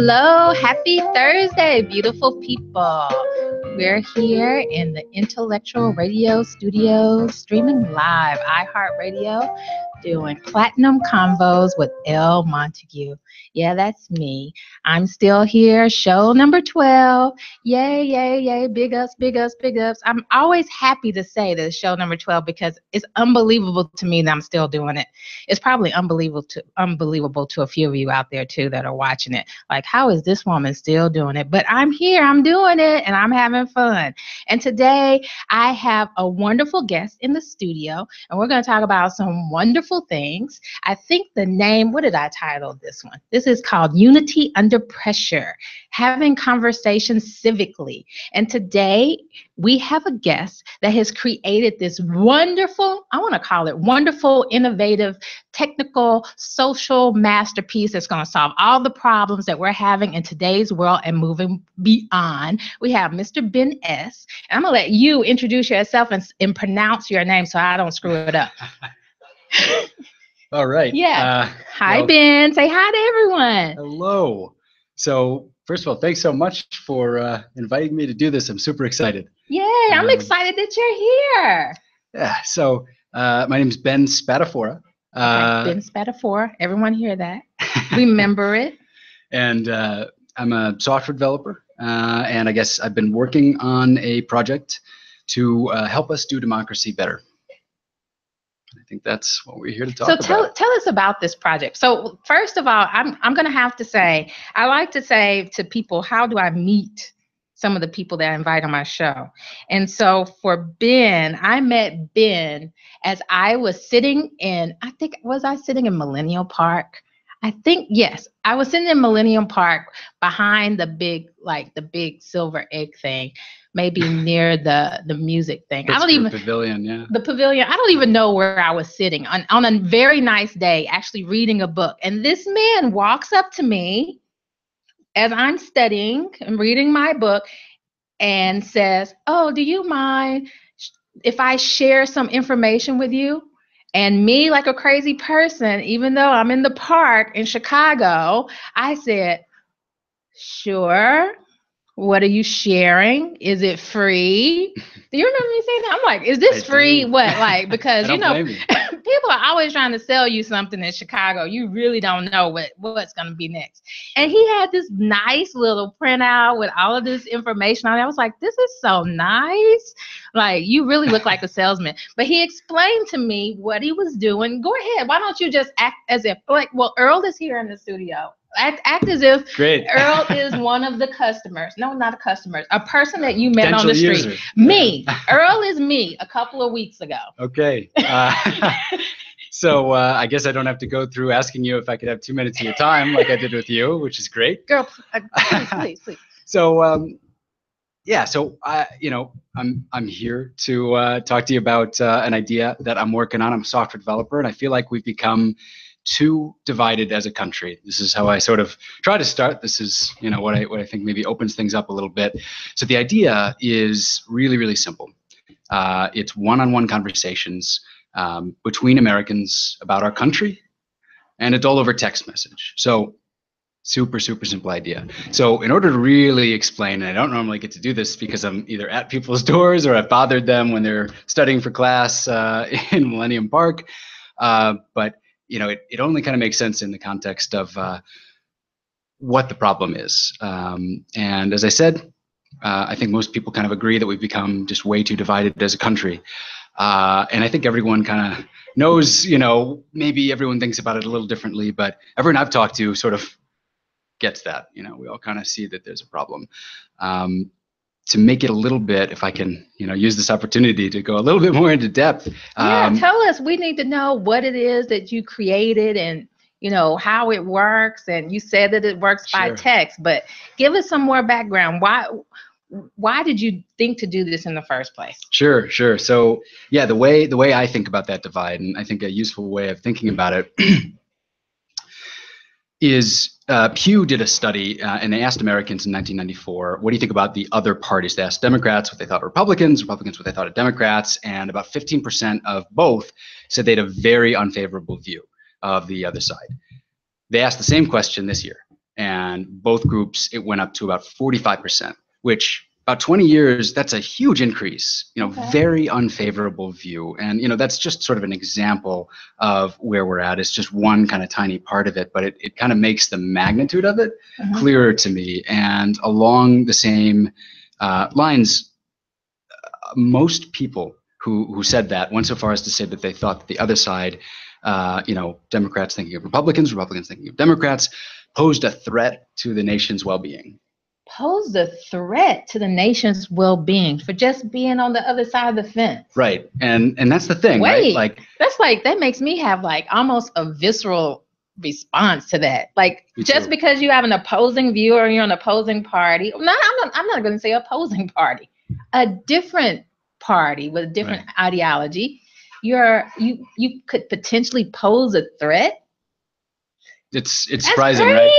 Hello, happy Thursday, beautiful people. We're here in the Intellectual Radio Studio, streaming live, iHeartRadio, doing Platinum Convos with L. Montague. Yeah, that's me. I'm still here, show number 12. Yay, yay, yay, big ups, big ups, big ups. I'm always happy to say that it's show number 12 because it's unbelievable to me that I'm still doing it. It's probably unbelievable to a few of you out there too that are watching it. Like, how is this woman still doing it? But I'm here, I'm doing it, and I'm having fun. And today I have a wonderful guest in the studio, and we're going to talk about some wonderful things. I think the name, what did I title this one? This is called Unity Under Pressure, Having Conversations Civicly. And today we have a guest that has created this wonderful, I want to call it wonderful, innovative, technical, social masterpiece that's going to solve all the problems that we're having in today's world and moving beyond. We have Mr. Ben S. And I'm going to let you introduce yourself and pronounce your name so I don't screw it up. All right. Yeah. Hi, Ben. Say hi to everyone. Hello. So first of all, thanks so much for inviting me to do this. I'm super excited. Yay. I'm excited that you're here. Yeah. So my name is Ben Spatafora. Okay, Ben Spatafora. Everyone hear that. Remember it. And I'm a software developer. And I guess I've been working on a project to help us do democracy better. I think that's what we're here to talk about. So tell us about this project. So first of all, I'm going to have to say, I like to say to people, how do I meet some of the people that I invite on my show? And so for Ben, I met Ben as I was sitting in, was I sitting in Millennium Park? I think, yes, I was sitting in Millennium Park behind the big silver egg thing, maybe near the music thing. Pavilion, yeah. The pavilion. I don't even know where I was sitting on a very nice day, actually reading a book. And this man walks up to me as I'm studying and reading my book and says, "Oh, do you mind if I share some information with you?" And me, like a crazy person, even though I'm in the park in Chicago, I said, "Sure. What are you sharing? Is it free?" Do you remember me saying that? I'm like, is this free? What? Like, because, people are always trying to sell you something in Chicago. You really don't know what's going to be next. And he had this nice little printout with all of this information on it. I was like, this is so nice. Like, you really look like a salesman. But he explained to me what he was doing. Go ahead. Why don't you just act as if, Earl is here in the studio. Act as if Great. Earl is one of the customers. No, not a customer. A person that you met on the street. User. Me. Earl is me a couple of weeks ago. Okay. So I guess I don't have to go through asking you if I could have 2 minutes of your time like I did with you, which is great. Girl, please. So I'm here to talk to you about an idea that I'm working on. I'm a software developer, and I feel like we've become too divided as a country. This is how I sort of try to start. This is, what I think maybe opens things up a little bit. So the idea is really, really simple. It's one-on-one conversations between Americans about our country, and it's all over text message. So super, super simple idea. So in order to really explain, and I don't normally get to do this because I'm either at people's doors or I've bothered them when they're studying for class in Millennium Park, but it only kind of makes sense in the context of what the problem is. And as I said, I think most people kind of agree that we've become just way too divided as a country. And I think everyone kind of knows, maybe everyone thinks about it a little differently, but everyone I've talked to sort of gets that. We all kind of see that there's a problem. To make it a little bit, if I can, use this opportunity to go a little bit more into depth. Tell us. We need to know what it is that you created and, how it works. And you said that it works by text, but give us some more background. Why did you think to do this in the first place? Sure. So yeah, the way I think about that divide, and I think a useful way of thinking about it is Pew did a study, and they asked Americans in 1994, what do you think about the other parties? They asked Democrats what they thought of Republicans what they thought of Democrats, and about 15% of both said they had a very unfavorable view of the other side. They asked the same question this year. and both groups, it went up to about 45%, which about 20 years, that's a huge increase, very unfavorable view. And, that's just sort of an example of where we're at. It's just one kind of tiny part of it, but it kind of makes the magnitude of it clearer to me. And along the same lines, most people who said that went so far as to say that they thought that the other side, Democrats thinking of Republicans, Republicans thinking of Democrats, posed a threat to the nation's well-being. Posed a threat to the nation's well-being for just being on the other side of the fence. Right. And that's the thing, right? That makes me have almost a visceral response to that. Just because you have an opposing view or you're an opposing party. I'm not going to say opposing party. A different party with a different ideology. You could potentially pose a threat. It's surprising, right?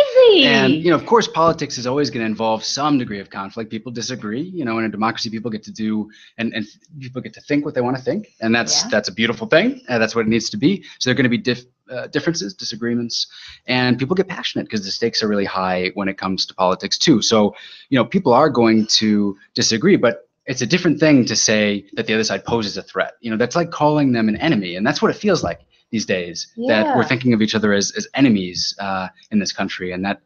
And of course, politics is always going to involve some degree of conflict. People disagree. In a democracy, people get to do and people get to think what they want to think, and that's a beautiful thing. That's what it needs to be. So there are going to be differences, disagreements, and people get passionate because the stakes are really high when it comes to politics too. So people are going to disagree, but it's a different thing to say that the other side poses a threat. That's like calling them an enemy, and that's what it feels like these days, that we're thinking of each other as enemies in this country, and that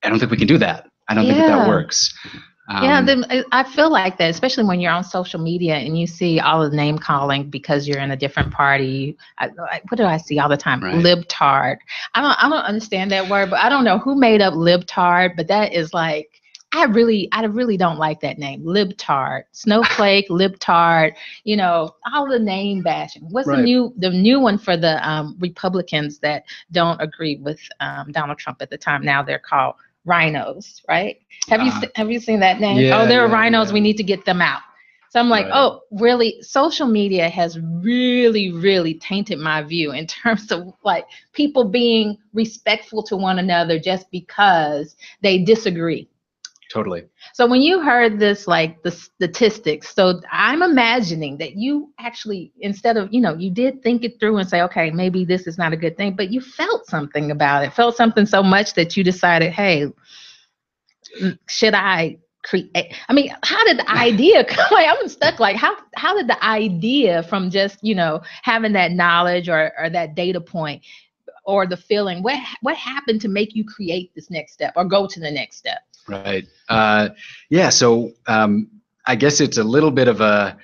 I don't think we can do that. I don't think that works. I feel like that, especially when you're on social media and you see all of the name calling because you're in a different party. What do I see all the time? Right. Libtard. I don't understand that word, but I don't know who made up libtard, but that is I really don't like that name, libtard, snowflake, libtard. All the name bashing. What's the new one for the Republicans that don't agree with Donald Trump at the time? Now they're called rhinos, right? Have you seen that name? Yeah, they're rhinos. We need to get them out. So I'm like, oh, really? Social media has really, really tainted my view in terms of people being respectful to one another just because they disagree. Totally. So when you heard this, the statistics, so I'm imagining that you actually, instead of, you did think it through and say, okay, maybe this is not a good thing, but you felt something about it, felt something so much that you decided, hey, should I create? I mean, how did the idea come? I'm stuck. How did the idea from just, having that knowledge or that data point or the feeling, what happened to make you create this next step or go to the next step? Right. So I guess it's a little bit of a,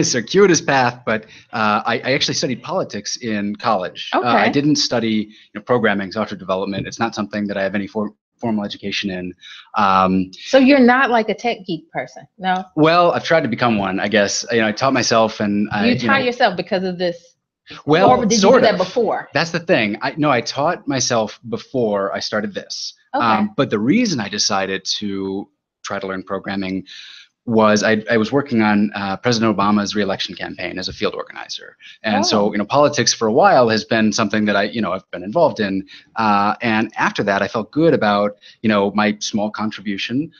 circuitous path, but I actually studied politics in college. Okay. I didn't study programming, software development. It's not something that I have any formal education in. So you're not like a tech geek person, no? Well, I've tried to become one, I guess. I taught myself and You taught yourself because of this? Well, or did you do that before? That's the thing. I taught myself before I started this. Okay. But the reason I decided to try to learn programming was I was working on President Obama's re-election campaign as a field organizer. And so, politics for a while has been something that I've been involved in. And after that, I felt good about, my small contribution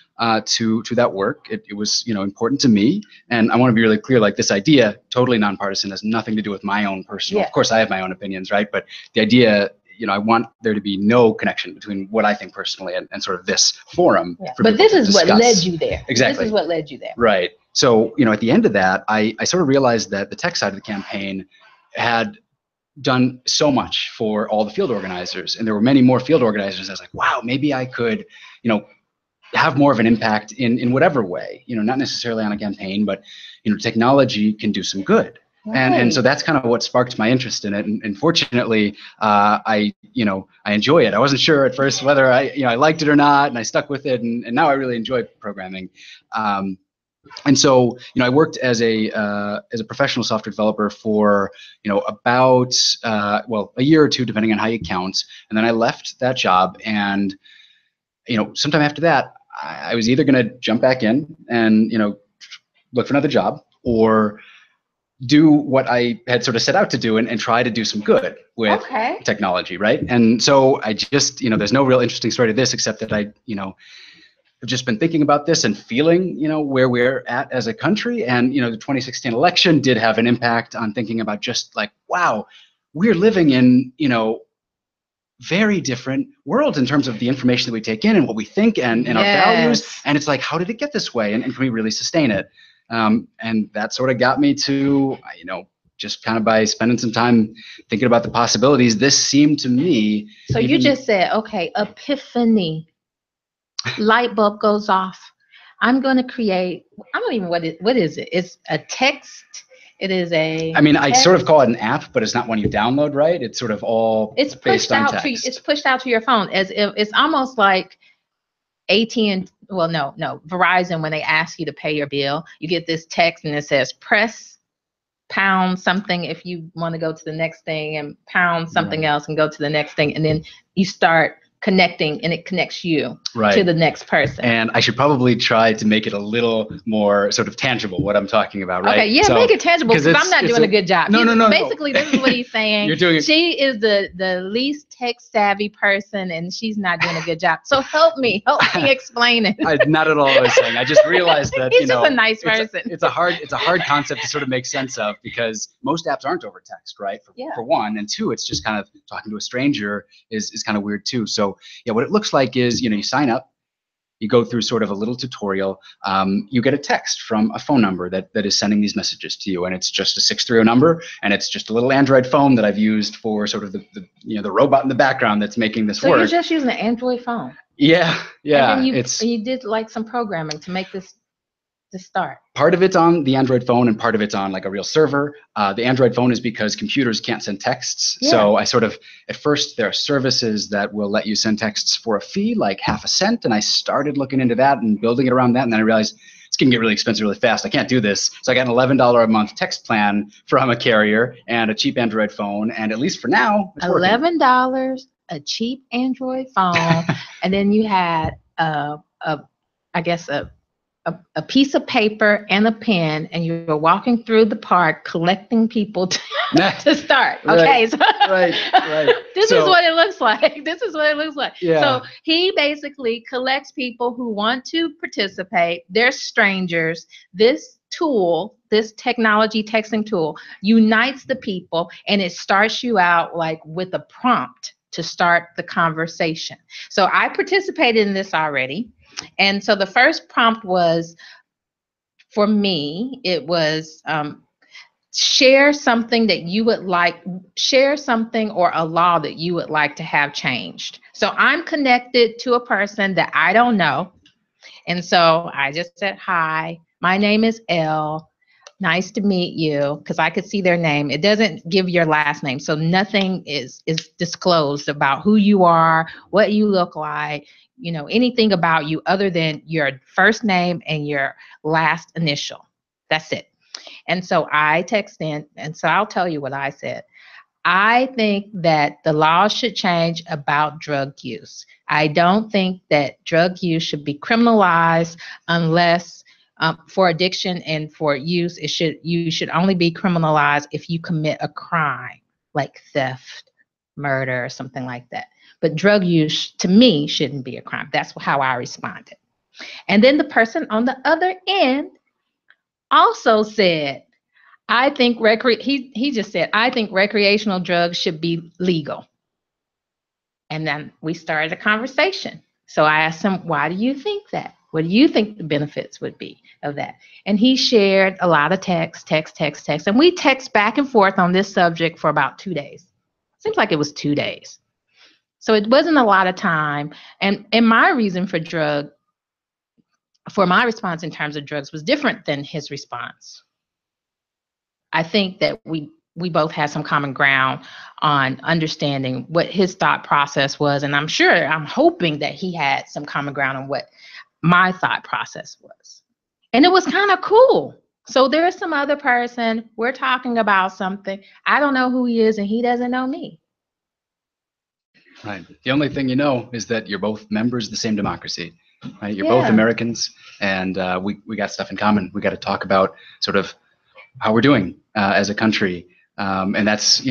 to that work. It was, important to me. And I want to be really clear, this idea, totally nonpartisan, has nothing to do with my own personal, of course I have my own opinions, right? But the idea, I want there to be no connection between what I think personally and sort of this forum. Yeah. But this is what led you there. Exactly. This is what led you there. Right. So, at the end of that, I sort of realized that the tech side of the campaign had done so much for all the field organizers. And there were many more field organizers. I was like, wow, maybe I could, have more of an impact in whatever way, not necessarily on a campaign, but, technology can do some good. Right. And so that's kind of what sparked my interest in it. And fortunately, I enjoy it. I wasn't sure at first whether I liked it or not, and I stuck with it. And now I really enjoy programming. And so, I worked as a professional software developer for, about, a year or two, depending on how you count. And then I left that job. And, sometime after that, I was either going to jump back in and, look for another job, or do what I had sort of set out to do and try to do some good with technology, right? And so I just, there's no real interesting story to this except that I, have just been thinking about this and feeling, where we're at as a country. And, the 2016 election did have an impact on thinking about just wow, we're living in, very different worlds in terms of the information that we take in and what we think and our values. And it's like, how did it get this way? And can we really sustain it? And that sort of got me to, just kind of by spending some time thinking about the possibilities, this seemed to me. So you just said, okay, epiphany, light bulb goes off. I'm going to create, I don't even, what is it? It's a text. It is a. I mean, I sort of call it an app, but it's not one you download, right? It's sort of all based on text. It's pushed out to your phone, as if it's almost like AT&T. Well, no, Verizon. When they ask you to pay your bill, you get this text and it says press pound something if you want to go to the next thing, and pound something else and go to the next thing, and then you start connecting, and it connects you to the next person. And I should probably try to make it a little more sort of tangible, what I'm talking about, right? Okay, yeah, so, make it tangible, because I'm not doing a good job. No. Basically, this is what he's saying. You're doing it. She is the least tech-savvy person, and she's not doing a good job. So help me explain it. Not at all what I was saying. I just realized that, he's just a nice person. It's a hard concept to sort of make sense of, because most apps aren't over text, right? For one, and two, it's just kind of talking to a stranger is kind of weird too. So yeah, what it looks like is, you sign up, you go through sort of a little tutorial, you get a text from a phone number that is sending these messages to you, and it's just a 630 number, and it's just a little Android phone that I've used for sort of the robot in the background that's making this work. So you're just using an Android phone? Yeah. And then you did like some programming to make this to start. Part of it's on the Android phone and part of it's on like a real server. The Android phone is because computers can't send texts. Yeah. So I sort of, at first there are services that will let you send texts for a fee, like half a cent. And I started looking into that and building it around that. And then I realized it's going to get really expensive really fast. I can't do this. So I got an $11 a month text plan from a carrier and a cheap Android phone. And at least for now, it's working. $11, a cheap Android phone. And then you had, I guess, a piece of paper and a pen, and you were walking through the park collecting people to start. Okay, right. This is what it looks like. Yeah. So he basically collects people who want to participate. They're strangers. This tool, this technology texting tool, unites the people, and it starts you out like with a prompt to start the conversation. So I participated in this already. And so the first prompt was, for me, it was share something that you would like, share something or a law that you would like to have changed. So I'm connected to a person that I don't know. And so I just said, hi, my name is Elle. Nice to meet you, because I could see their name. It doesn't give your last name. So nothing is disclosed about who you are, what you look like, anything about you other than your first name and your last initial. That's it. And so I text in, and so I'll tell you what I said. I think that the law should change about drug use. I don't think that drug use should be criminalized unless for addiction and for use, you should only be criminalized if you commit a crime like theft, murder, or something like that. But drug use, to me, shouldn't be a crime. That's how I responded. And then the person on the other end also said, I think he just said, I think recreational drugs should be legal. And then we started a conversation. So I asked him, why do you think that? What do you think the benefits would be of that? And he shared a lot of text. And we text back and forth on this subject for about 2 days. Seems like it was 2 days. So it wasn't a lot of time. And my reason for my response in terms of drugs was different than his response. I think that we both had some common ground on understanding what his thought process was. And I'm hoping that he had some common ground on what my thought process was. And it was kind of cool. So there's some other person, we're talking about something. I don't know who he is and he doesn't know me. Right. The only thing you know is that you're both members of the same democracy, right? You're both Americans, and we got stuff in common. We got to talk about sort of how we're doing as a country. And that's,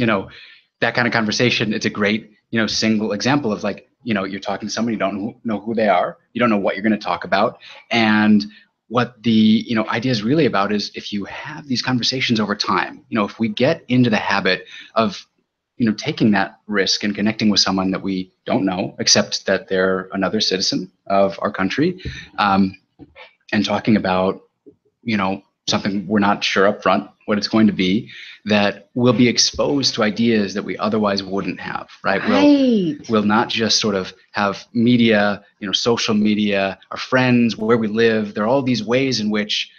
that kind of conversation. It's a great, single example of like, you're talking to somebody, you don't know who they are. You don't know what you're going to talk about. And what the, idea is really about is if you have these conversations over time, if we get into the habit of, taking that risk and connecting with someone that we don't know, except that they're another citizen of our country, and talking about, something we're not sure up front what it's going to be, that we'll be exposed to ideas that we otherwise wouldn't have, right? We'll not just sort of have media, social media, our friends, where we live. There are all these ways in which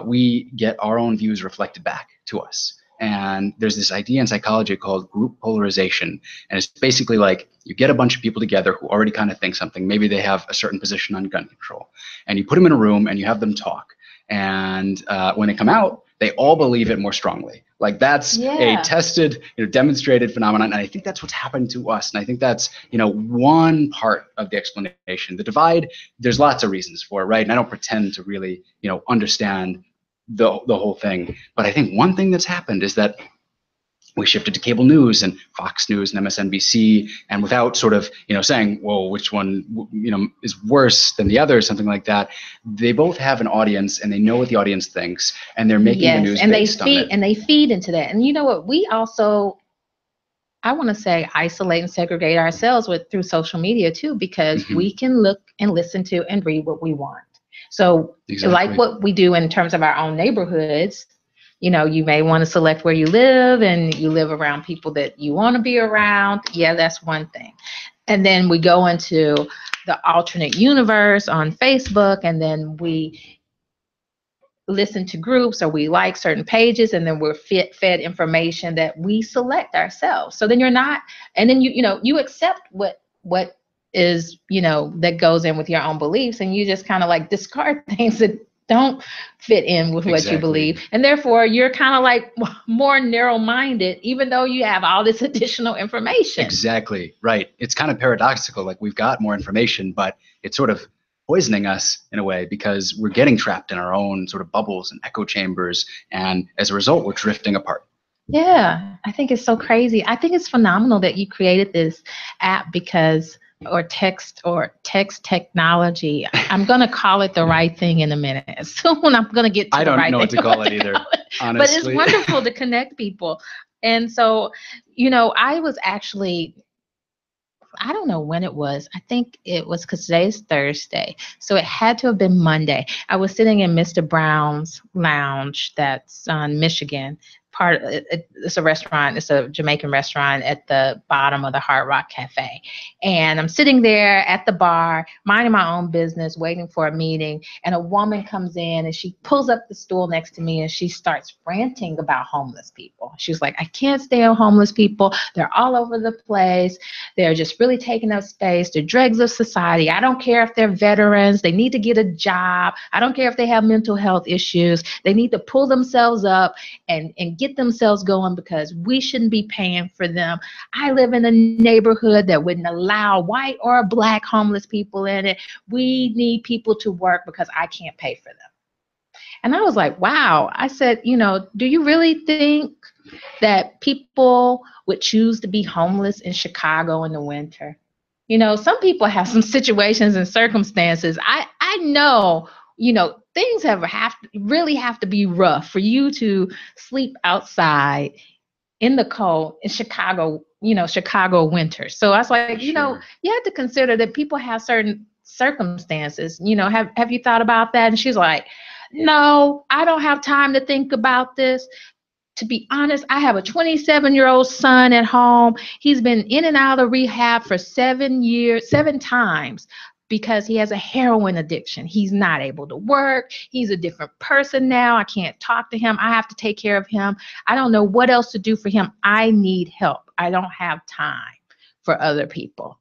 we get our own views reflected back to us. And there's this idea in psychology called group polarization. And it's basically like you get a bunch of people together who already kind of think something. Maybe they have a certain position on gun control. And you put them in a room and you have them talk. And when they come out, they all believe it more strongly. Like that's a tested, demonstrated phenomenon. And I think that's what's happened to us. And I think that's, one part of the explanation. The divide, there's lots of reasons for it, right? And I don't pretend to really, understand the whole thing. But I think one thing that's happened is that we shifted to cable news and Fox News and MSNBC, and without sort of, saying, well, which one, is worse than the other, something like that. They both have an audience and they know what the audience thinks, and they're making the news based on it. And they feed into that. And you know what? We also, I want to say, isolate and segregate ourselves through social media too, because we can look and listen to and read what we want. So like what we do in terms of our own neighborhoods, you may want to select where you live and you live around people that you want to be around. Yeah, that's one thing. And then we go into the alternate universe on Facebook, and then we listen to groups or we like certain pages, and then we're fed information that we select ourselves. So then you're not, and then you accept what is, that goes in with your own beliefs, and you just kind of like discard things that don't fit in with what you believe. And therefore you're kind of like more narrow-minded, even though you have all this additional information. Exactly. Right. It's kind of paradoxical. Like we've got more information, but it's sort of poisoning us in a way, because we're getting trapped in our own sort of bubbles and echo chambers. And as a result, we're drifting apart. Yeah. I think it's so crazy. I think it's phenomenal that you created this app or text technology. I'm going to call it the right thing in a minute. Soon I'm going to get to I don't know what to call it either, honestly. But it's wonderful to connect people. And so, I was actually, I don't know when it was. I think it was because today's Thursday. So it had to have been Monday. I was sitting in Mr. Brown's Lounge that's on Michigan. It's a restaurant. It's a Jamaican restaurant at the bottom of the Hard Rock Cafe. And I'm sitting there at the bar, minding my own business, waiting for a meeting. And a woman comes in and she pulls up the stool next to me and she starts ranting about homeless people. She's like, I can't stand homeless people. They're all over the place. They're just really taking up space. They're dregs of society. I don't care if they're veterans. They need to get a job. I don't care if they have mental health issues. They need to pull themselves up and get themselves going, because we shouldn't be paying for them. I live in a neighborhood that wouldn't allow white or black homeless people in it. We need people to work because I can't pay for them. And I was like, wow. I said, do you really think that people would choose to be homeless in Chicago in the winter? Some people have some situations and circumstances. I know, things really have to be rough for you to sleep outside in the cold in Chicago, Chicago winter. So I was like, you have to consider that people have certain circumstances. Have you thought about that? And she's like, no, I don't have time to think about this. To be honest, I have a 27-year-old son at home. He's been in and out of rehab for 7 times because he has a heroin addiction. He's not able to work. He's a different person now. I can't talk to him. I have to take care of him. I don't know what else to do for him. I need help. I don't have time for other people.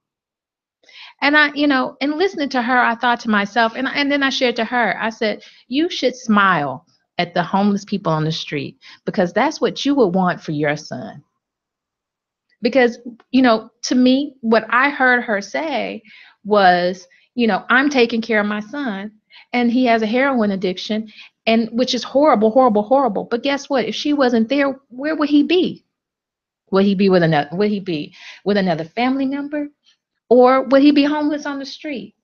And in listening to her, I thought to myself, and then I shared to her, I said, you should smile at the homeless people on the street, because that's what you would want for your son. Because, to me, what I heard her say was, I'm taking care of my son and he has a heroin addiction, and which is horrible, horrible, horrible. But guess what? If she wasn't there, where would he be? Would he be with another family member? Or would he be homeless on the street?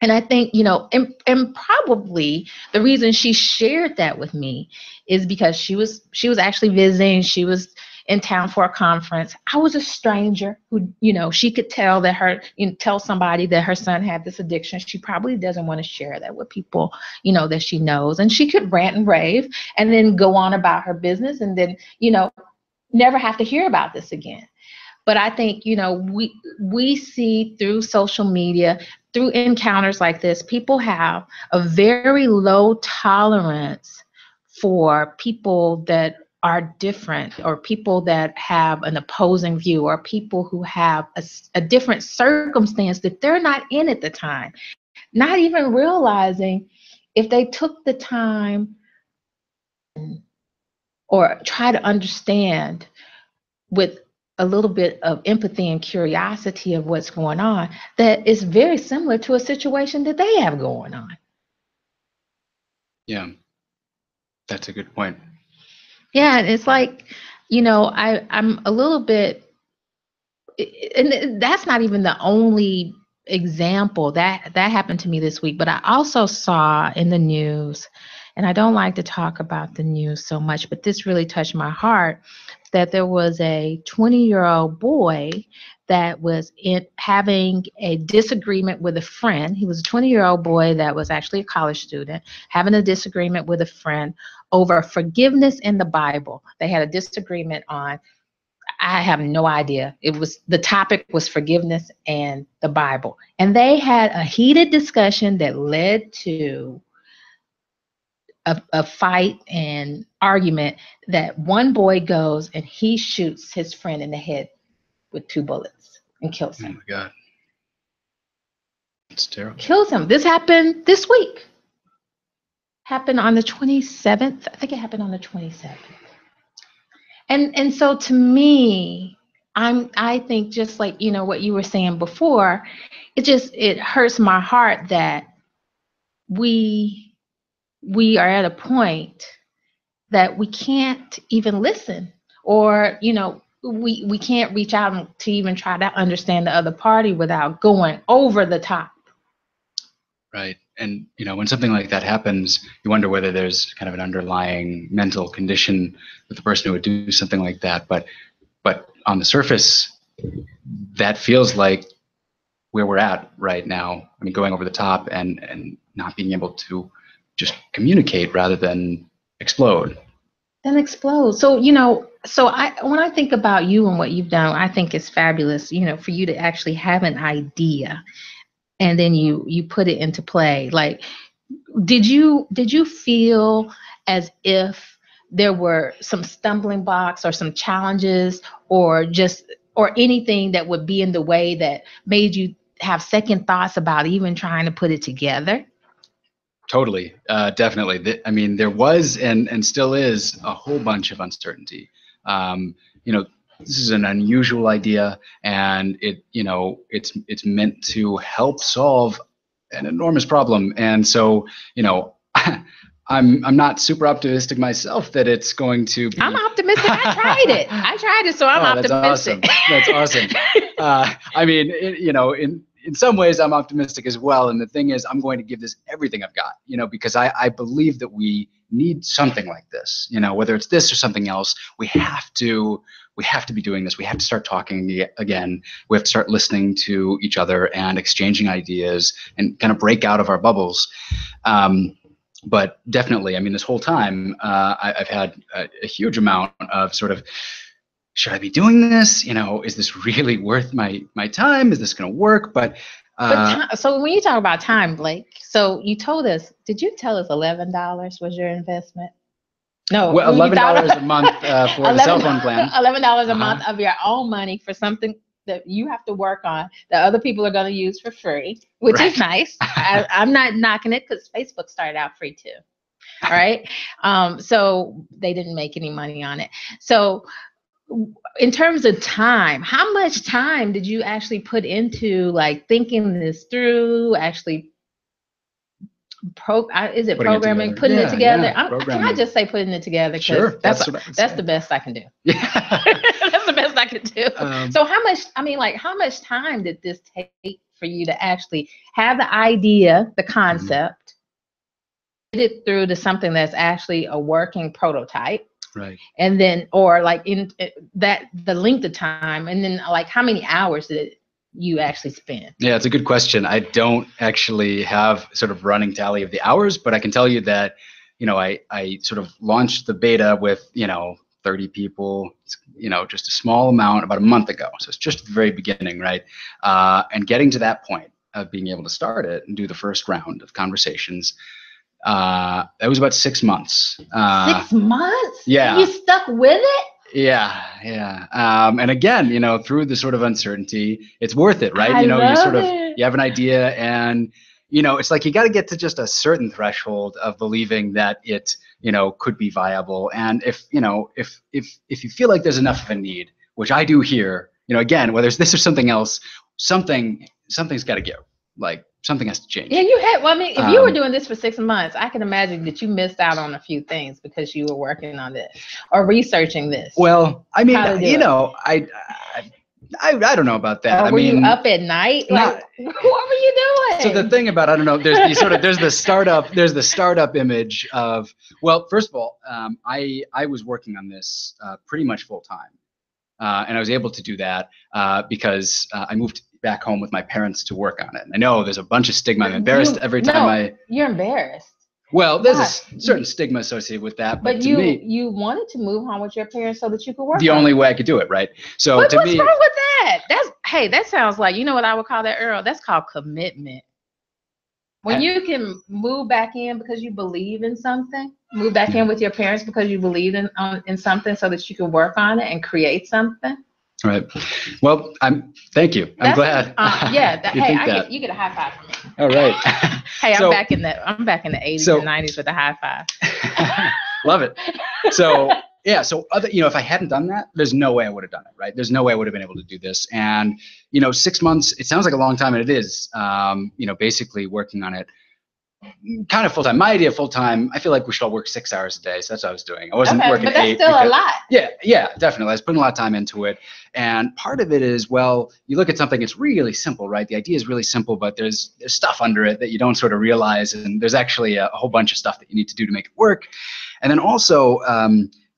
And I think, and probably the reason she shared that with me is because she was actually visiting. She was, in town for a conference. I was a stranger who, she could tell that tell somebody that her son had this addiction. She probably doesn't want to share that with people, that she knows. And she could rant and rave and then go on about her business and then, never have to hear about this again. But I think, we see through social media, through encounters like this, people have a very low tolerance for people that are different, or people that have an opposing view, or people who have a different circumstance that they're not in at the time, not even realizing if they took the time or try to understand with a little bit of empathy and curiosity of what's going on, that is very similar to a situation that they have going on. Yeah, that's a good point. Yeah, and it's like, I'm a little bit, and that's not even the only example that happened to me this week, but I also saw in the news, and I don't like to talk about the news so much, but this really touched my heart, that there was a 20-year-old boy that was having a disagreement with a friend. He was a 20-year-old boy that was actually a college student, having a disagreement with a friend over forgiveness in the Bible. They had a disagreement on, I have no idea. The topic was forgiveness and the Bible. And they had a heated discussion that led to a fight and argument, that one boy goes and he shoots his friend in the head with 2 bullets and kills him. Oh my God. It's terrible. Kills him. This happened this week. Happened on the 27th. I think it happened on the 27th. And so to me, I think just like, what you were saying before, it hurts my heart that we are at a point that we can't even listen, or, we can't reach out to even try to understand the other party without going over the top. Right. And, when something like that happens, you wonder whether there's kind of an underlying mental condition with the person who would do something like that. But on the surface, that feels like where we're at right now. I mean, going over the top and not being able to just communicate rather than explode. Then explode. So, when I think about you and what you've done, I think it's fabulous, for you to actually have an idea and then you put it into play. Like, did you feel as if there were some stumbling blocks or some challenges or anything that would be in the way that made you have second thoughts about even trying to put it together? Totally. Definitely. I mean, there was and still is a whole bunch of uncertainty. This is an unusual idea, and it's meant to help solve an enormous problem. And so, I'm not super optimistic myself that it's going to be. I'm optimistic. I tried it, so I'm optimistic. That's awesome. I mean, in some ways, I'm optimistic as well. And the thing is, I'm going to give this everything I've got, because I believe that we need something like this, whether it's this or something else. We have to be doing this. We have to start talking again. We have to start listening to each other and exchanging ideas and kind of break out of our bubbles. But definitely, I mean, this whole time, I've had a huge amount of sort of, should I be doing this? Is this really worth my time? Is this going to work? But so when you talk about time, Blake, so you told us, did you tell us $11 was your investment? No, well, $11 a month for the cell phone plan. $11 a month of your own money for something that you have to work on that other people are going to use for free, which is nice. I'm not knocking it, because Facebook started out free too. All right. So they didn't make any money on it. So in terms of time, how much time did you actually put into like thinking this through, actually programming, putting it together? Can I just say putting it together? Sure. That's the best I can do. Yeah. That's the best I can do. So how much time did this take for you to actually have the idea, the concept, get it through to something that's actually a working prototype? Right. And then, or like in that, the length of time, and then like how many hours did you actually spend? Yeah, it's a good question. I don't actually have sort of running tally of the hours, but I can tell you that, I sort of launched the beta with, 30 people, just a small amount about a month ago. So it's just the very beginning, right? And getting to that point of being able to start it and do the first round of conversations, that was about 6 months. 6 months? Yeah. And you stuck with it? Yeah. And again, through the sort of uncertainty, it's worth it, right? I You love sort of, it. you have an idea and, it's like you got to get to just a certain threshold of believing that it, could be viable. And if you feel like there's enough of a need, which I do here, again, whether it's this or something else, something's got to give. Like something has to change. Yeah, you had. Well, I mean, if you were doing this for 6 months, I can imagine that you missed out on a few things because you were working on this or researching this. Well, I mean, I don't know about that. Or were you up at night? Like, what were you doing? So the thing about, I don't know, there's the startup image of, well, first of all, I was working on this pretty much full time. And I was able to do that because I moved back home with my parents to work on it. And I know there's a bunch of stigma. I'm embarrassed every time You're embarrassed. Well, there's a certain stigma associated with that. But to me, you wanted to move home with your parents so that you could work. The only way I could do it, right? So what's wrong with that? That sounds like, you know what I would call that, Earl? That's called commitment. When you can move back in because you believe in something, move back in with your parents because you believe in something so that you can work on it and create something. Right. Well, thank you. I'm glad. You get a high five from me. All right. Hey, I'm back in the 80s and 90s with a high five. Love it. So yeah. So if I hadn't done that, there's no way I would have done it. Right. There's no way I would have been able to do this. And 6 months. It sounds like a long time, and it is. Basically working on it. Kind of full time. My idea of full time, I feel like we should all work 6 hours a day. So that's what I was doing. I wasn't working 8. But that's still a lot. Yeah, definitely. I was putting a lot of time into it. And part of it is, well, you look at something, it's really simple, right? The idea is really simple, but there's stuff under it that you don't sort of realize. And there's actually a whole bunch of stuff that you need to do to make it work. And then also,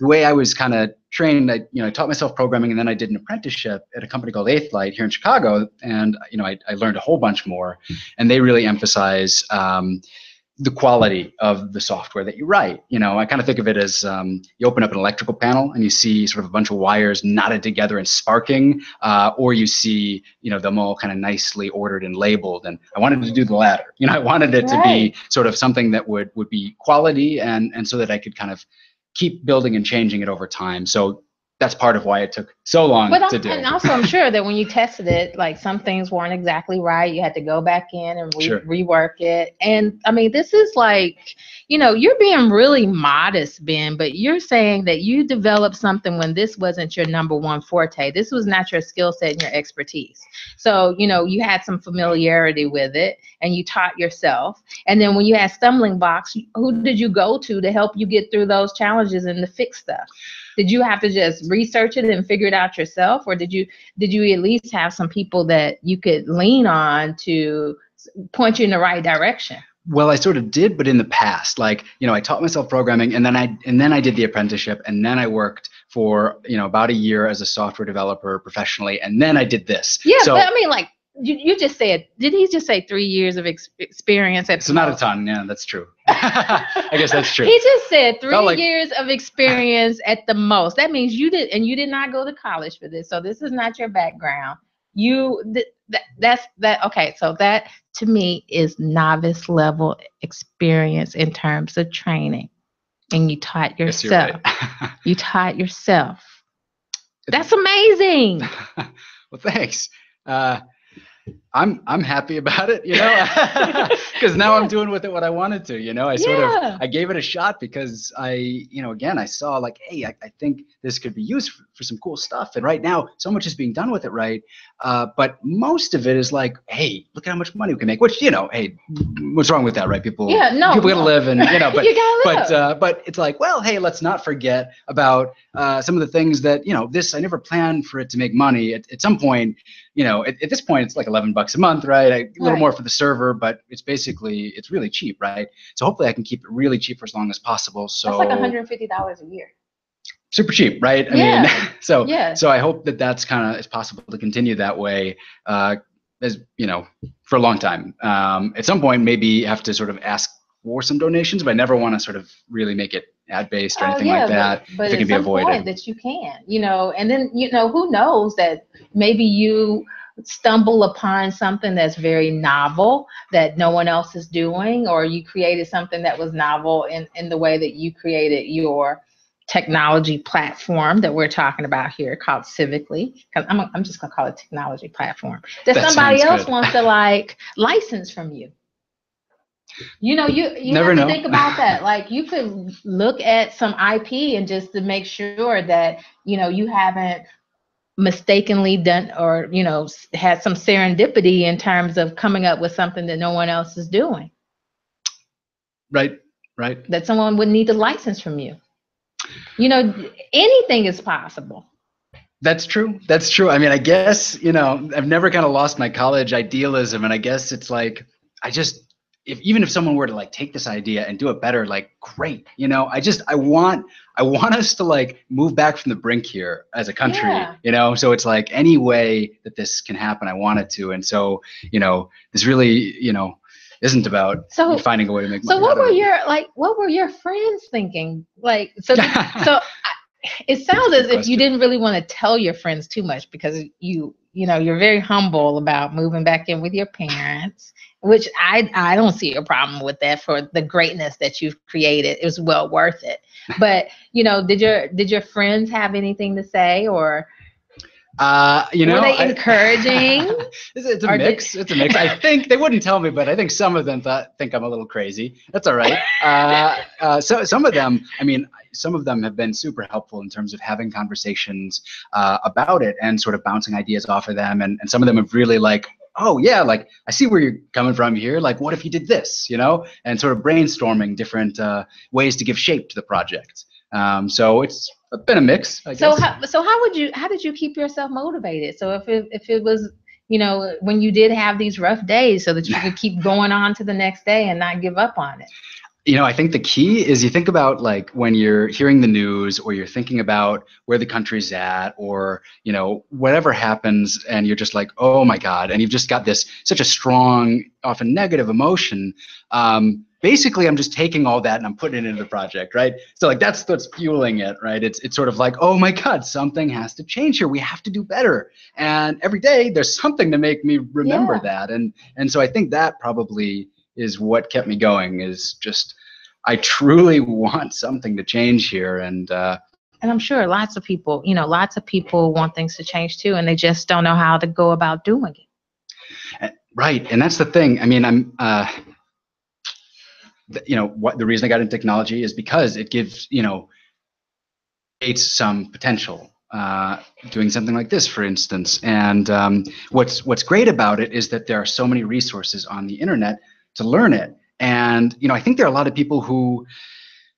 the way I was kind of trained, I taught myself programming, and then I did an apprenticeship at a company called Eighth Light here in Chicago. And, I learned a whole bunch more. And they really emphasize the quality of the software that you write. I kind of think of it as you open up an electrical panel and you see sort of a bunch of wires knotted together and sparking, or you see, them all kind of nicely ordered and labeled. And I wanted to do the latter. I wanted it to be sort of something that would be quality and so that I could kind of keep building and changing it over time. So that's part of why it took so long to do. And also, I'm sure that when you tested it, like some things weren't exactly right. You had to go back in and rework it. And I mean, this is like, you're being really modest, Ben, but you're saying that you developed something when this wasn't your number one forte. This was not your skill set and your expertise. So, you had some familiarity with it and you taught yourself. And then when you had stumbling blocks, who did you go to help you get through those challenges and to fix stuff? Did you have to just research it and figure it out yourself? Or did you at least have some people that you could lean on to point you in the right direction? Well, I sort of did, but in the past, like, I taught myself programming and then I did the apprenticeship, and then I worked for, about a year as a software developer professionally. And then I did this. Yeah. So, but I mean, like, you just said, did he just say 3 years of experience? It's not a ton. Yeah, that's true. I guess that's true. He just said 3 years of experience at the most. That means you did not go to college for this. So this is not your background. Okay. So that to me is novice level experience in terms of training. And you taught yourself. You taught yourself. That's amazing. Well, thanks. I'm happy about it, because now I'm doing with it what I wanted to, I gave it a shot because I saw like, hey, I think this could be used for some cool stuff. And right now, so much is being done with it, right? But most of it is like, hey, look at how much money we can make, which, hey, what's wrong with that, right? People gotta live and, but it's like, well, hey, let's not forget about some of the things that, I never planned for it to make money at some point. At this point, it's like $11 a month, right? A little more for the server, but it's really cheap, right? So hopefully I can keep it really cheap for as long as possible. So that's like $150 a year. super cheap, right? I Yeah. mean, so Yeah. so I hope that that's kind of it's possible to continue that way, as you know, for a long time. At some point, maybe have to sort of ask for some donations, but I never want to sort of really make it ad based or Oh anything like yeah, that but if it at can be some point avoided. that you can, and then who knows that maybe you stumble upon something that's very novel that no one else is doing, or you created something that was novel in the way that you created your technology platform that we're talking about here called Civicly. Because I'm just gonna call it technology platform that That somebody sounds else good. wants to license from you. You Never have to know. think about that. Like you could look at some IP and just to make sure that, you haven't mistakenly done or, had some serendipity in terms of coming up with something that no one else is doing. Right. That someone would need a license from you. Anything is possible. That's true. That's true. I mean, I guess, I've never kind of lost my college idealism. And I guess it's like, even if someone were to like take this idea and do it better, like great, I want us to like move back from the brink here as a country, Yeah. so it's like any way that this can happen, I want it to. And so, this really, isn't about finding a way to make money. So what were your friends thinking? It sounds as if you didn't really want to tell your friends too much because you're very humble about moving back in with your parents, which I don't see a problem with that for the greatness that you've created. It was well worth it. But, did your friends have anything to say or were they encouraging? It's a mix. It's a mix. I think they wouldn't tell me, but I think some of them think I'm a little crazy. That's all right. So some of them, some of them have been super helpful in terms of having conversations about it and sort of bouncing ideas off of them. And some of them have really like, oh yeah, like I see where you're coming from here. Like, what if you did this, and sort of brainstorming different ways to give shape to the project. So it's been a mix, I guess. So how did you keep yourself motivated? So if it was, when you did have these rough days so that you could keep going on to the next day and not give up on it? I think the key is you think about like when you're hearing the news or you're thinking about where the country's at or, whatever happens and you're just like, oh my God, and you've just got such a strong, often negative emotion. Basically, I'm just taking all that and I'm putting it into the project, right? So like that's what's fueling it, right? It's sort of like, oh my God, something has to change here. We have to do better. And every day there's something to make me remember that. And so I think that probably is what kept me going, is just I truly want something to change here. And I'm sure lots of people want things to change too, and they just don't know how to go about doing it. Right. And that's the thing. I'm what the reason I got into technology is because it gives, creates some potential. Doing something like this, for instance. And what's great about it is that there are so many resources on the internet to learn it. And, I think there are a lot of people who,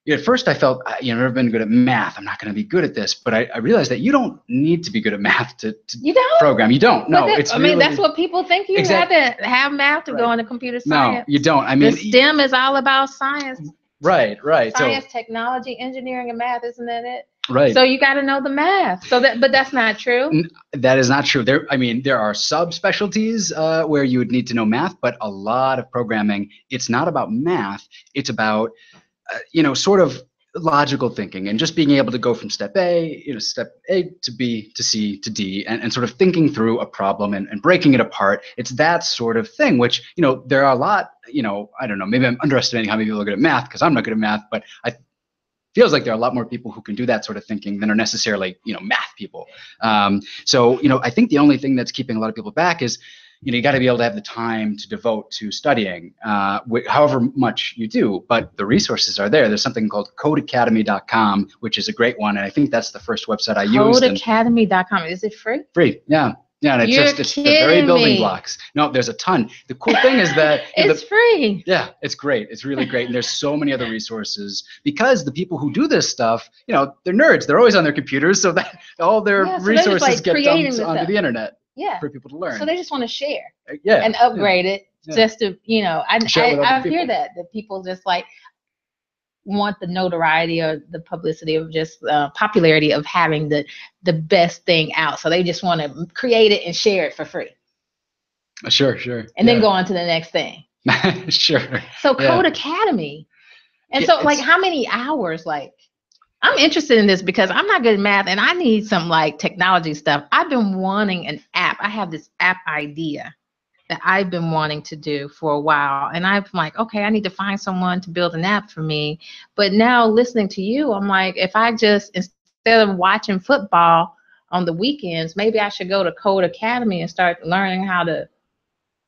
at first I felt, I've never been good at math. I'm not going to be good at this. But I realized that you don't need to be good at math to you don't? program. You don't. No, that's what people think. You have to have math to go into computer science. No, you don't. The STEM is all about science. Right. Science, technology, engineering, and math, isn't that it? Right. So you got to know the math. But that's not true. That is not true. There are subspecialties where you would need to know math, but a lot of programming, it's not about math. It's about, sort of logical thinking and just being able to go from step A to B to C to D and sort of thinking through a problem and breaking it apart. It's that sort of thing, which, there are a lot, I don't know, maybe I'm underestimating how many people are good at math because I'm not good at math, but feels like there are a lot more people who can do that sort of thinking than are necessarily, math people. So, I think the only thing that's keeping a lot of people back is, you got to be able to have the time to devote to studying, however much you do. But the resources are there. There's something called codeacademy.com, which is a great one. And I think that's the first website I used. Codeacademy.com. Is it free? Free, yeah. Yeah, and it's the very building blocks. No, there's a ton. The cool thing is that it's free. Yeah, it's great. It's really great. And there's so many other resources because the people who do this stuff, they're nerds. They're always on their computers, so that all their resources get dumped onto the internet. Yeah. For people to learn. So they just want to share. Yeah. And upgrade it just to, I hear that people just like, want the notoriety or the publicity of just popularity of having the best thing out. So they just want to create it and share it for free. Sure. And then go on to the next thing. Sure. So Code Academy. And so like how many hours? Like I'm interested in this because I'm not good at math and I need some like technology stuff. I've been wanting an app. I have this app idea that I've been wanting to do for a while. And I'm like, okay, I need to find someone to build an app for me. But now listening to you, I'm like, if I just, instead of watching football on the weekends, maybe I should go to Code Academy and start learning how to.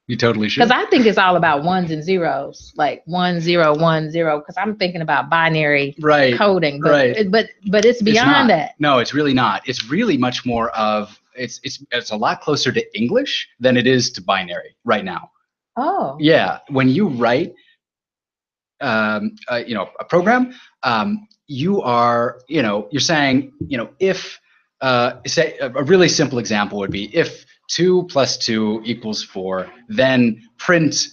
You totally should. Because I think it's all about ones and zeros, like 1 0 1 0. Because I'm thinking about binary coding, but it's beyond that. No, it's really not. It's really much more of it's a lot closer to English than it is to binary right now. Oh. Yeah, when you write, a program, you are, you're saying, if say a really simple example would be if 2 + 2 = 4, then print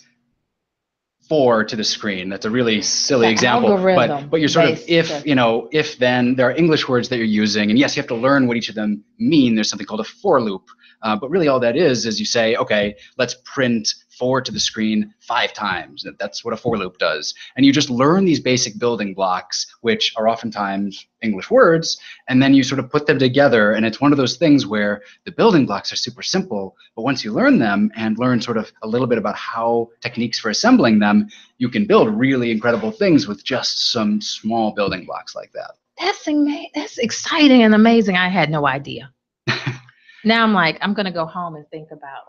4 to the screen. That's a really silly example, but you're sort of if then there are English words that you're using, and yes, you have to learn what each of them mean. There's something called a for loop, but really all that is you say, okay, let's print 4 to the screen 5 times. That's what a for loop does, and you just learn these basic building blocks, which are oftentimes English words, and then you sort of put them together, and it's one of those things where the building blocks are super simple, but once you learn them and learn sort of a little bit about how techniques for assembling them, you can build really incredible things with just some small building blocks like that. That's exciting and amazing. I had no idea. Now I'm like, I'm gonna go home and think about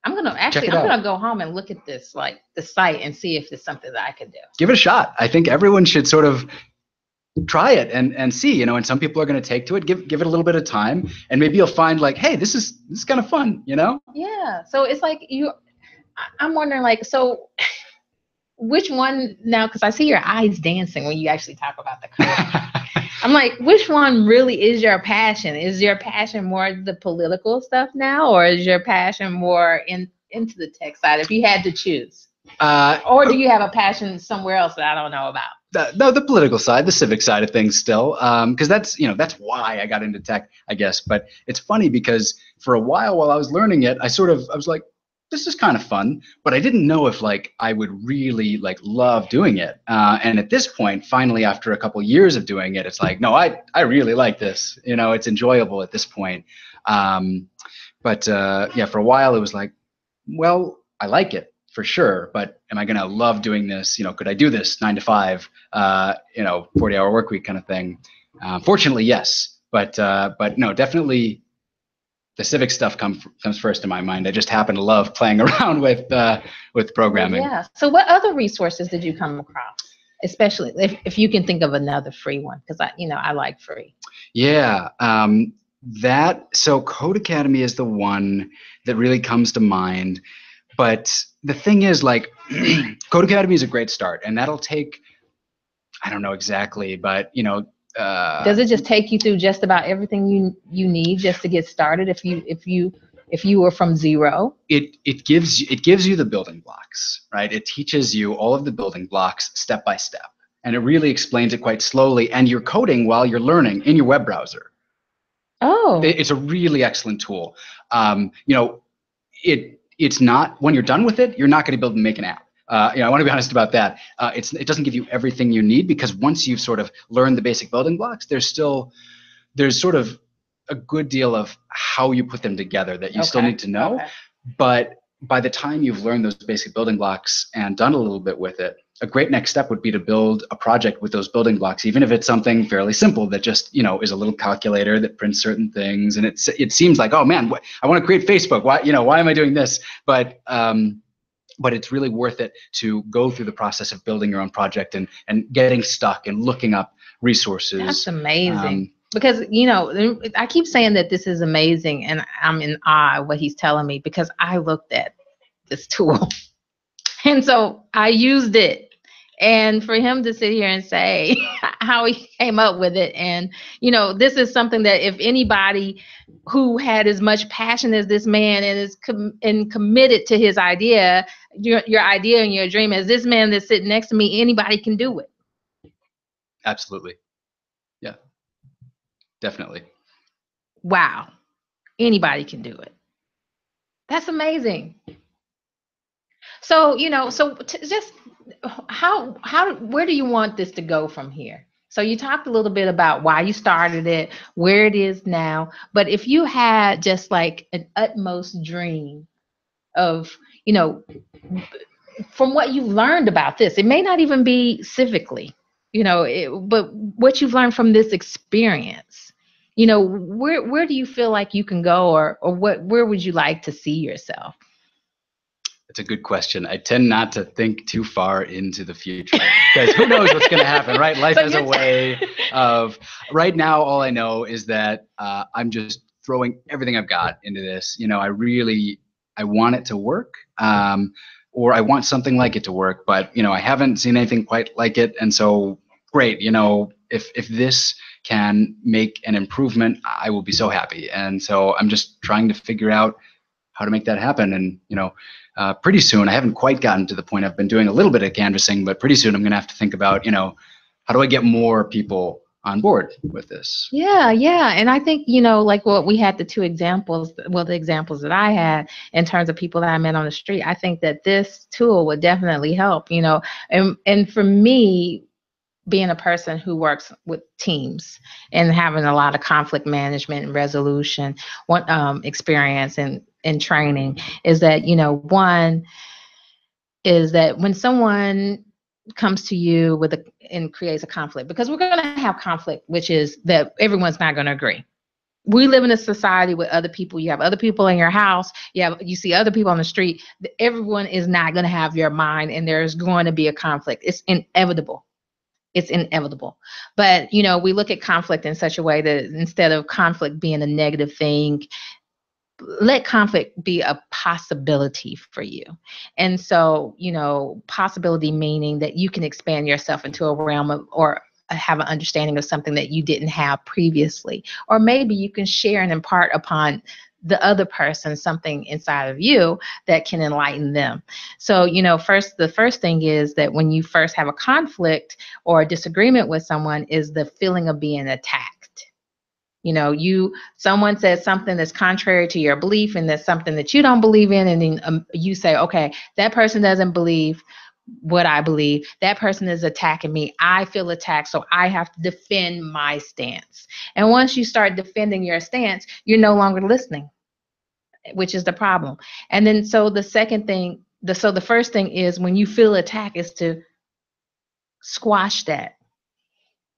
I'm gonna go home and look at this, like the site, and see if it's something that I could do. Give it a shot. I think everyone should sort of try it and see, and some people are going to take to it. Give it a little bit of time, and maybe you'll find like, hey, this is kind of fun, Yeah. So it's like I'm wondering, like, so which one now? Because I see your eyes dancing when you actually talk about the code. I'm like, which one really is your passion? Is your passion more the political stuff now, or is your passion more into the tech side? If you had to choose, or do you have a passion somewhere else that I don't know about? No, the political side, the civic side of things still, because that's why I got into tech, I guess. But it's funny because for a while I was learning it, I was like, this is kind of fun, but I didn't know if I would really love doing it. And at this point, finally, after a couple years of doing it, it's like, no, I really like this. It's enjoyable at this point. But for a while it was like, well, I like it for sure, but am I going to love doing this? Could I do this 9 to 5, 40-hour work week kind of thing? Fortunately, yes, but no, definitely. The civic stuff comes first in my mind. I just happen to love playing around with programming. Yeah. So what other resources did you come across, especially if you can think of another free one? Because I like free. Yeah. So Code Academy is the one that really comes to mind. But the thing is, Code Academy is a great start, and that'll take, I don't know exactly, but does it just take you through just about everything you need just to get started if you were from zero? It gives you the building blocks, right? It teaches you all of the building blocks step by step, and it really explains it quite slowly, and you're coding while you're learning in your web browser. Oh. It's a really excellent tool. It's not, when you're done with it, you're not going to be able to make an app. I want to be honest about that. It doesn't give you everything you need, because once you've sort of learned the basic building blocks, there's sort of a good deal of how you put them together that you still need to know. Okay. But by the time you've learned those basic building blocks and done a little bit with it, a great next step would be to build a project with those building blocks, even if it's something fairly simple that just, is a little calculator that prints certain things. And it seems like, oh man, I want to create Facebook. Why am I doing this? But it's really worth it to go through the process of building your own project and getting stuck and looking up resources. That's amazing. Because, I keep saying that this is amazing, and I'm in awe of what he's telling me, because I looked at this tool and so I used it. And for him to sit here and say how he came up with it, and this is something that if anybody who had as much passion as this man and is committed to his idea, your idea and your dream, as this man that's sitting next to me, anybody can do it. Absolutely. Yeah, definitely. Wow. Anybody can do it. That's amazing. So, just where do you want this to go from here? So you talked a little bit about why you started it, where it is now, but if you had just like an utmost dream of, from what you've learned about this, it may not even be civically, but what you've learned from this experience, where do you feel like you can go, or where would you like to see yourself? It's a good question. I tend not to think too far into the future because who knows what's going to happen, right? Life has a way of, right now, all I know is that I'm just throwing everything I've got into this. I want it to work, or I want something like it to work, but, I haven't seen anything quite like it. And so great, if this can make an improvement, I will be so happy. And so I'm just trying to figure out how to make that happen. And, pretty soon, I haven't quite gotten to the point. I've been doing a little bit of canvassing, but pretty soon I'm going to have to think about, how do I get more people on board with this? Yeah, yeah. And I think, like what we had the two examples, well, the examples that I had in terms of people that I met on the street, I think that this tool would definitely help, and for me, being a person who works with teams and having a lot of conflict management and resolution, experience and training, is that, one is that when someone comes to you and creates a conflict, because we're going to have conflict, which is that everyone's not going to agree. We live in a society with other people. You have other people in your house. You see other people on the street. Everyone is not going to have your mind, and there's going to be a conflict. It's inevitable. It's inevitable. But, we look at conflict in such a way that instead of conflict being a negative thing, let conflict be a possibility for you. And so, possibility meaning that you can expand yourself into a realm of, or have an understanding of something that you didn't have previously. Or maybe you can share and impart upon the other person something inside of you that can enlighten them. So, the first thing is that when you first have a conflict or a disagreement with someone is the feeling of being attacked. Someone says something that's contrary to your belief, and that's something that you don't believe in. And then you say, okay, that person doesn't believe what I believe. That person is attacking me. I feel attacked. So I have to defend my stance. And once you start defending your stance, you're no longer listening, which is the problem. And then, so the first thing is, when you feel attacked, is to squash that.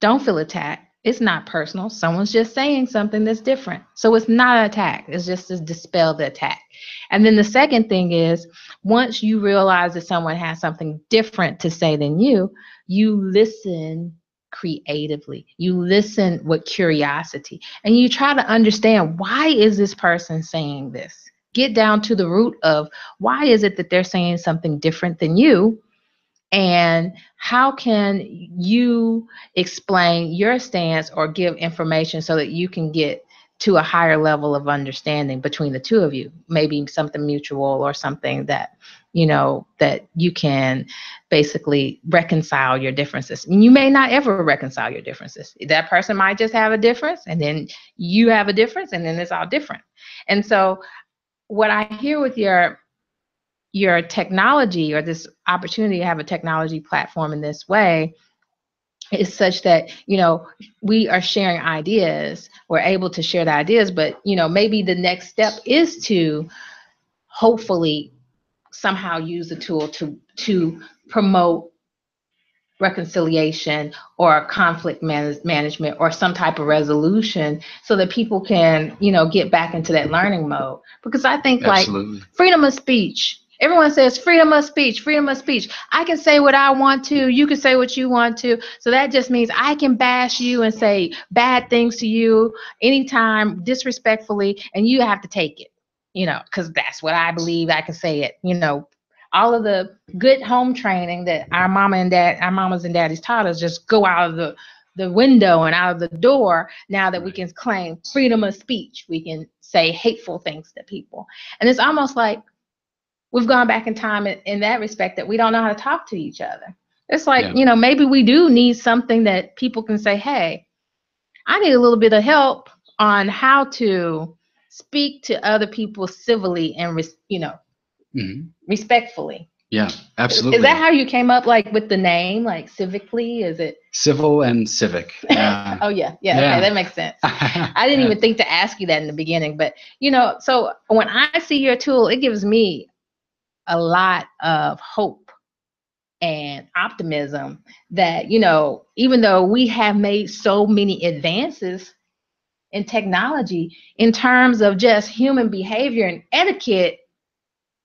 Don't feel attacked. It's not personal. Someone's just saying something that's different. So it's not an attack. It's just to dispel the attack. And then the second thing is, once you realize that someone has something different to say than you listen creatively. You listen with curiosity, and you try to understand, why is this person saying this? Get down to the root of, why is it that they're saying something different than you? And how can you explain your stance or give information so that you can get to a higher level of understanding between the two of you? Maybe something mutual, or something that, that you can basically reconcile your differences. And you may not ever reconcile your differences. That person might just have a difference, and then you have a difference, and then it's all different. And so what I hear with your technology, or this opportunity to have a technology platform in this way, is such that, we are sharing ideas. We're able to share the ideas, but, maybe the next step is to hopefully somehow use the tool to promote reconciliation or conflict management, or some type of resolution, so that people can, get back into that learning mode. Because I think, Absolutely. like, freedom of speech. Everyone says freedom of speech, freedom of speech. I can say what I want to. You can say what you want to. So that just means I can bash you and say bad things to you anytime, disrespectfully, and you have to take it, because that's what I believe. I can say it, all of the good home training that our mamas and daddies taught us, just go out of the window and out of the door. Now that we can claim freedom of speech, we can say hateful things to people. And it's almost like we've gone back in time in that respect, that we don't know how to talk to each other. It's like, maybe we do need something that people can say, hey, I need a little bit of help on how to speak to other people civilly and, respectfully. Yeah, absolutely. Is that how you came up, like, with the name, like Civicly? Is it civil and civic? Yeah. Oh, yeah. Okay, that makes sense. I didn't even think to ask you that in the beginning, but so when I see your tool, it gives me a lot of hope and optimism that, even though we have made so many advances in technology in terms of just human behavior and etiquette,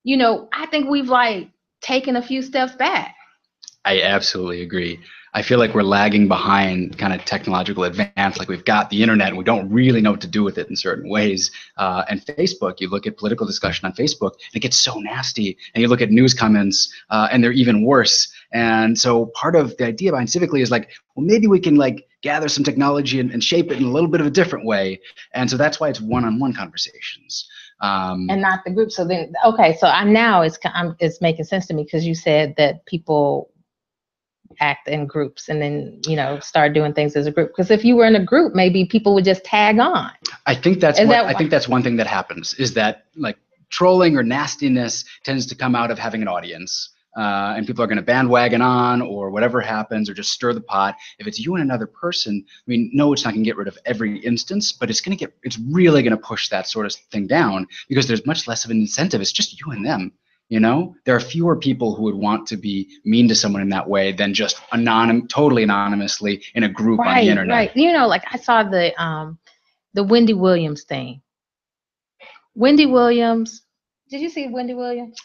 I think we've like taken a few steps back. I absolutely agree. I feel like we're lagging behind kind of technological advance. Like we've got the internet and we don't really know what to do with it in certain ways. And Facebook, you look at political discussion on Facebook and it gets so nasty. And you look at news comments and they're even worse. And so part of the idea behind Civicly is like, well, maybe we can like gather some technology and shape it in a little bit of a different way. And so that's why it's one-on-one conversations. And not the group. So then, okay, so it's making sense to me because you said that people act in groups and then start doing things as a group, because if you were in a group, maybe people would just tag on. I think that's one thing that happens, is that like trolling or nastiness tends to come out of having an audience, and people are going to bandwagon on or whatever happens or just stir the pot. If it's you and another person, I mean, no, it's not going to get rid of every instance, but it's really going to push that sort of thing down because there's much less of an incentive. It's just you and them. There are fewer people who would want to be mean to someone in that way than just totally anonymously in a group on the internet. Right. Like I saw the Wendy Williams thing. Wendy Williams. Did you see Wendy Williams?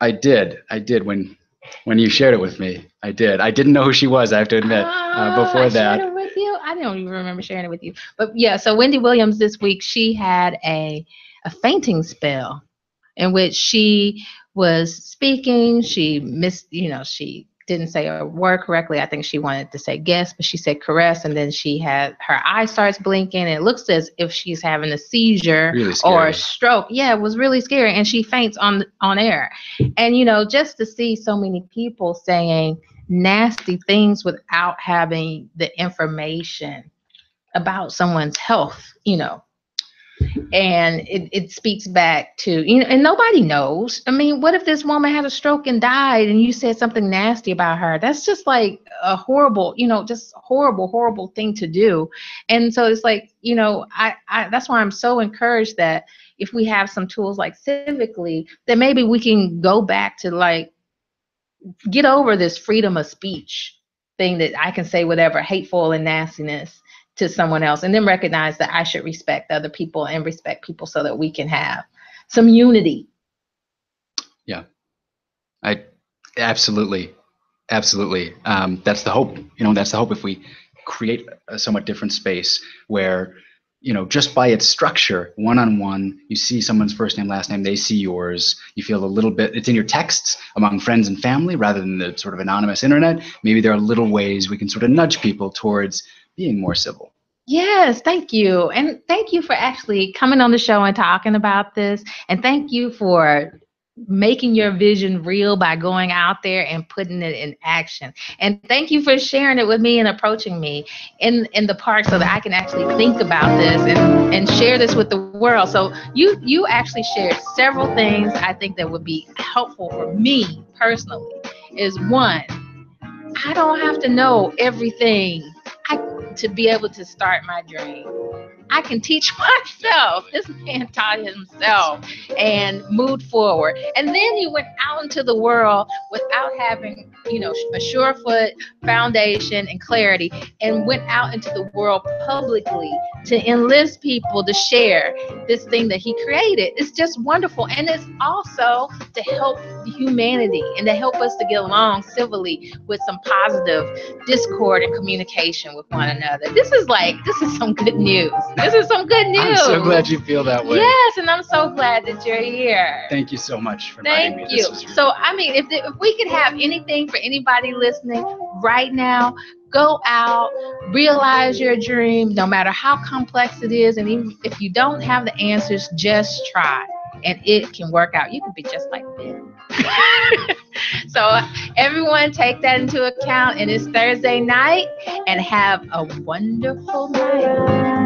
I did when you shared it with me. I did. I didn't know who she was, I have to admit, before that. I shared it with you? I don't even remember sharing it with you. But yeah, so Wendy Williams this week, she had a fainting spell in which she was speaking. She missed, she didn't say a word correctly. I think she wanted to say guess, but she said caress. And then her eye starts blinking. And it looks as if she's having a seizure or a stroke. Yeah, it was really scary. And she faints on air. And, just to see so many people saying nasty things without having the information about someone's health, and it speaks back to, and nobody knows. I mean, what if this woman had a stroke and died and you said something nasty about her? That's just like a horrible, just horrible thing to do. And so it's like, I that's why I'm so encouraged that if we have some tools like Civicly, that maybe we can go back to like get over this freedom of speech thing, that I can say whatever hateful and nastiness to someone else, and then recognize that I should respect other people and respect people so that we can have some unity. Yeah, I absolutely. That's the hope. That's the hope. If we create a somewhat different space where, just by its structure, one-on-one, you see someone's first name, last name, they see yours, you feel a little bit, it's in your texts among friends and family rather than the sort of anonymous internet. Maybe there are little ways we can sort of nudge people towards being more civil. Yes, thank you. And thank you for actually coming on the show and talking about this. And thank you for making your vision real by going out there and putting it in action. And thank you for sharing it with me and approaching me in the park so that I can actually think about this and share this with the world. So you actually shared several things I think that would be helpful for me personally. Is one, I don't have to know everything to be able to start my dream. I can teach myself. This man taught himself and moved forward. And then he went out into the world without having, a surefoot foundation and clarity, and went out into the world publicly to enlist people to share this thing that he created. It's just wonderful. And it's also to help humanity and to help us to get along civilly with some positive discord and communication with one another. This is some good news. This is some good news. I'm so glad you feel that way. Yes, and I'm so glad that you're here. Thank you so much for inviting me. Thank you. So, I mean, if we could have anything for anybody listening right now, go out, realize your dream, no matter how complex it is. And even if you don't have the answers, just try. And it can work out. You can be just like Ben. So everyone take that into account. And it's Thursday night, and have a wonderful night.